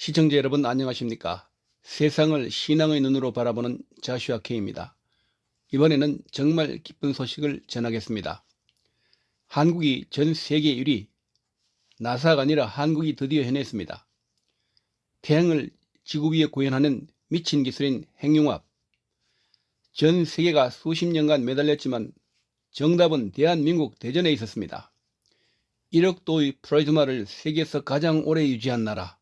시청자 여러분 안녕하십니까? 세상을 신앙의 눈으로 바라보는 자슈아 K입니다. 이번에는 정말 기쁜 소식을 전하겠습니다. 한국이 전 세계 1위, 나사가 아니라 한국이 드디어 해냈습니다. 태양을 지구 위에 구현하는 미친 기술인 핵융합. 전 세계가 수십 년간 매달렸지만 정답은 대한민국 대전에 있었습니다. 1억 도의 플라즈마를 세계에서 가장 오래 유지한 나라.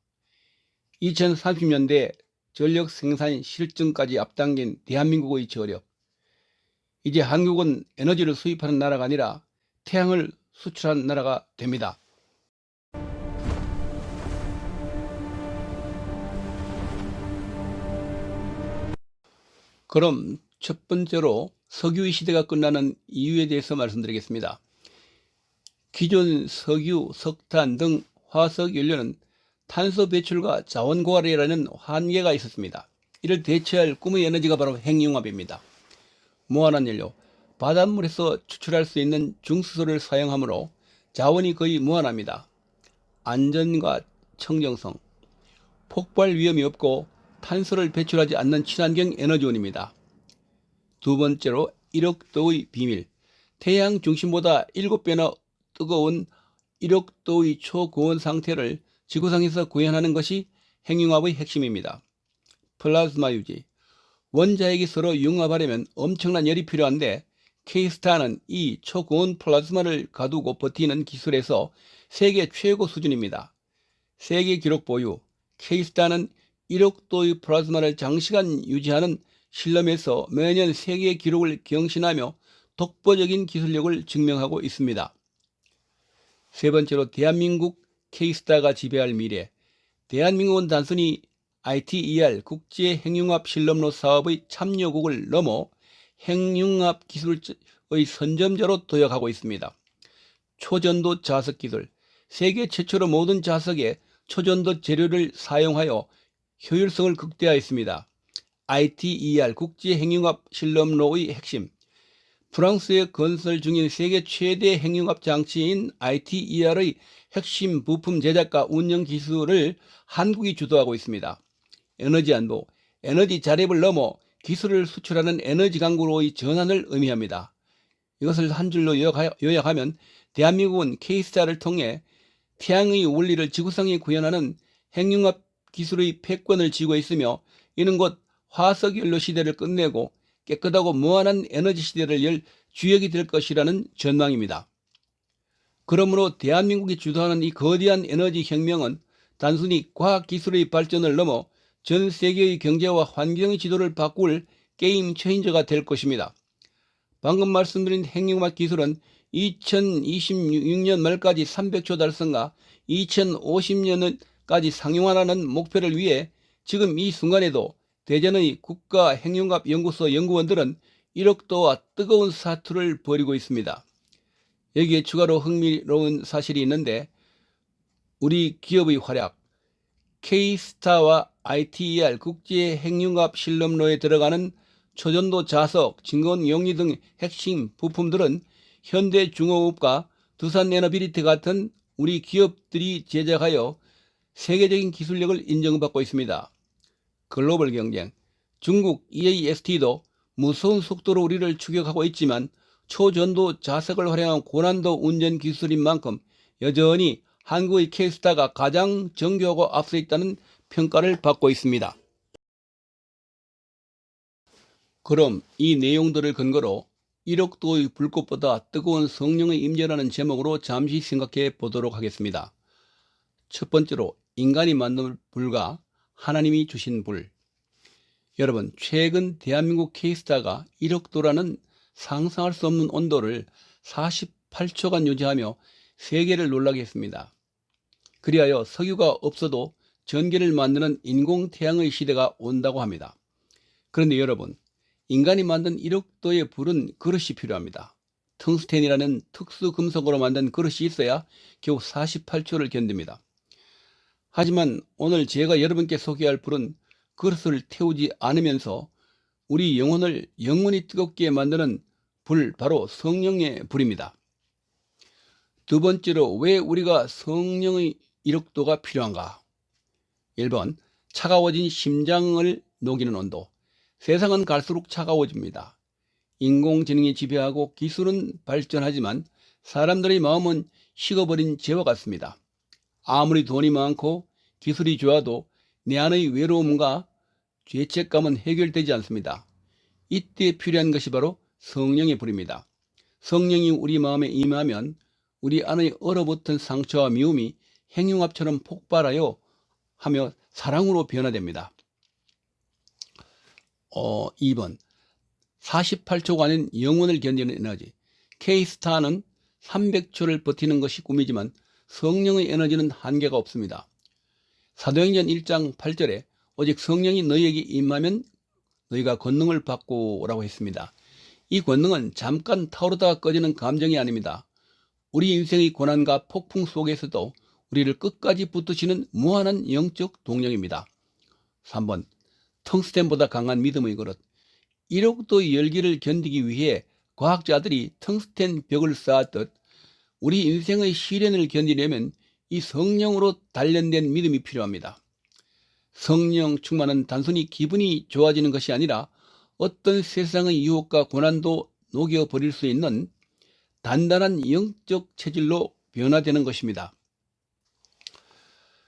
2030년대 전력 생산 실증까지 앞당긴 대한민국의 저력. 이제 한국은 에너지를 수입하는 나라가 아니라 태양을 수출하는 나라가 됩니다. 그럼 첫 번째로 석유의 시대가 끝나는 이유에 대해서 말씀드리겠습니다. 기존 석유, 석탄 등 화석 연료는 탄소 배출과 자원 고갈이라는 한계가 있었습니다. 이를 대체할 꿈의 에너지가 바로 핵융합입니다. 무한한 연료, 바닷물에서 추출할 수 있는 중수소를 사용하므로 자원이 거의 무한합니다. 안전과 청정성, 폭발 위험이 없고 탄소를 배출하지 않는 친환경 에너지원입니다. 두 번째로 1억 도의 비밀, 태양 중심보다 7배나 뜨거운 1억 도의 초고온 상태를 지구상에서 구현하는 것이 핵융합의 핵심입니다. 플라즈마 유지, 원자핵이 서로 융합하려면 엄청난 열이 필요한데 K스타는 이 초고온 플라즈마를 가두고 버티는 기술에서 세계 최고 수준입니다. 세계 기록 보유, K스타는 1억 도의 플라즈마를 장시간 유지하는 실험에서 매년 세계 기록을 경신하며 독보적인 기술력을 증명하고 있습니다. 세 번째로 대한민국 K스타가 지배할 미래. 대한민국은 단순히 ITER 국제 핵융합 실험로 사업의 참여국을 넘어 핵융합 기술의 선점자로 도약하고 있습니다. 초전도 자석 기술, 세계 최초로 모든 자석에 초전도 재료를 사용하여 효율성을 극대화했습니다. ITER 국제 핵융합 실험로의 핵심, 프랑스에 건설 중인 세계 최대 핵융합 장치인 ITER의 핵심 부품 제작과 운영 기술을 한국이 주도하고 있습니다. 에너지 안보, 에너지 자립을 넘어 기술을 수출하는 에너지 강국으로의 전환을 의미합니다. 이것을 한 줄로 요약하면 대한민국은 K스타를 통해 태양의 원리를 지구상에 구현하는 핵융합 기술의 패권을 쥐고 있으며 이는 곧 화석연료 시대를 끝내고 깨끗하고 무한한 에너지 시대를 열 주역이 될 것이라는 전망입니다. 그러므로 대한민국이 주도하는 이 거대한 에너지 혁명은 단순히 과학기술의 발전을 넘어 전 세계의 경제와 환경의 지도를 바꿀 게임 체인저가 될 것입니다. 방금 말씀드린 핵융합 기술은 2026년 말까지 300조 달성과 2050년까지 상용화하는 목표를 위해 지금 이 순간에도 대전의 국가 핵융합 연구소 연구원들은 1억 도와 뜨거운 사투를 벌이고 있습니다. 여기에 추가로 흥미로운 사실이 있는데 우리 기업의 활약, K스타와 ITER 국제 핵융합 실험로에 들어가는 초전도 자석, 진공 용리 등 핵심 부품들은 현대중공업과 두산에너비리티 같은 우리 기업들이 제작하여 세계적인 기술력을 인정받고 있습니다. 글로벌 경쟁, 중국 EAST도 무서운 속도로 우리를 추격하고 있지만 초전도 자석을 활용한 고난도 운전 기술인 만큼 여전히 한국의 K스타가 가장 정교하고 앞서 있다는 평가를 받고 있습니다. 그럼 이 내용들을 근거로 1억 도의 불꽃보다 뜨거운 성령의 임재라는 제목으로 잠시 생각해 보도록 하겠습니다. 첫 번째로 인간이 만든 불과 하나님이 주신 불. 여러분, 최근 대한민국 K스타가 1억 도라는 상상할 수 없는 온도를 48초간 유지하며 세계를 놀라게 했습니다. 그리하여 석유가 없어도 전기를 만드는 인공태양의 시대가 온다고 합니다. 그런데 여러분, 인간이 만든 1억 도의 불은 그릇이 필요합니다. 텅스텐이라는 특수 금속으로 만든 그릇이 있어야 겨우 48초를 견딥니다. 하지만 오늘 제가 여러분께 소개할 불은 그릇을 태우지 않으면서 우리 영혼을 영원히 뜨겁게 만드는 불, 바로 성령의 불입니다. 두 번째로 왜 우리가 성령의 1억 도가 필요한가? 1번 차가워진 심장을 녹이는 온도. 세상은 갈수록 차가워집니다. 인공지능이 지배하고 기술은 발전하지만 사람들의 마음은 식어버린 재와 같습니다. 아무리 돈이 많고 기술이 좋아도 내 안의 외로움과 죄책감은 해결되지 않습니다. 이때 필요한 것이 바로 성령의 불입니다. 성령이 우리 마음에 임하면 우리 안의 얼어붙은 상처와 미움이 핵융합처럼 폭발하여 하며 사랑으로 변화됩니다. 2번 48초간인 영혼을 견디는 에너지. K스타는 300초를 버티는 것이 꿈이지만 성령의 에너지는 한계가 없습니다. 사도행전 1장 8절에 오직 성령이 너희에게 임하면 너희가 권능을 받고 라고 했습니다. 이 권능은 잠깐 타오르다가 꺼지는 감정이 아닙니다. 우리 인생의 고난과 폭풍 속에서도 우리를 끝까지 붙드시는 무한한 영적 동력입니다. 3번 텅스텐보다 강한 믿음의 그릇. 1억도 열기를 견디기 위해 과학자들이 텅스텐 벽을 쌓았듯 우리 인생의 시련을 견디려면 이 성령으로 단련된 믿음이 필요합니다. 성령 충만은 단순히 기분이 좋아지는 것이 아니라 어떤 세상의 유혹과 고난도 녹여버릴 수 있는 단단한 영적 체질로 변화되는 것입니다.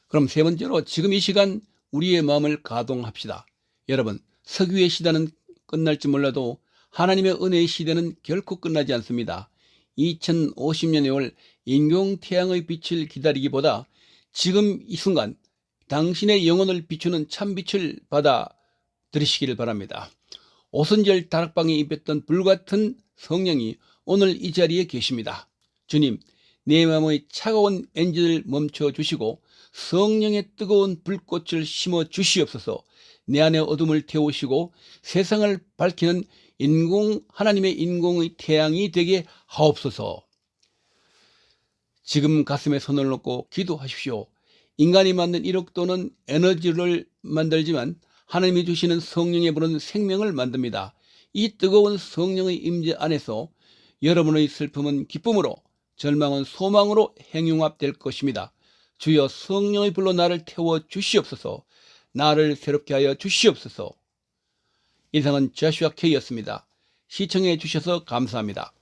그럼 세 번째로 지금 이 시간 우리의 마음을 가동합시다. 여러분, 석유의 시대는 끝날지 몰라도 하나님의 은혜의 시대는 결코 끝나지 않습니다. 2050년에 올 인공태양의 빛을 기다리기보다 지금 이 순간 당신의 영혼을 비추는 참빛을 받아 들이시기를 바랍니다. 오순절 다락방에 입혔던 불같은 성령이 오늘 이 자리에 계십니다. 주님, 내 마음의 차가운 엔진을 멈춰 주시고 성령의 뜨거운 불꽃을 심어 주시옵소서. 내 안의 어둠을 태우시고 세상을 밝히는 하나님의 인공의 태양이 되게 하옵소서. 지금 가슴에 손을 놓고 기도하십시오. 인간이 만든 1억 도는 에너지를 만들지만 하나님이 주시는 성령의 불은 생명을 만듭니다. 이 뜨거운 성령의 임재 안에서 여러분의 슬픔은 기쁨으로, 절망은 소망으로 행융합될 것입니다. 주여 성령의 불로 나를 태워 주시옵소서. 나를 새롭게 하여 주시옵소서. 이상은 조슈아 K였습니다. 시청해 주셔서 감사합니다.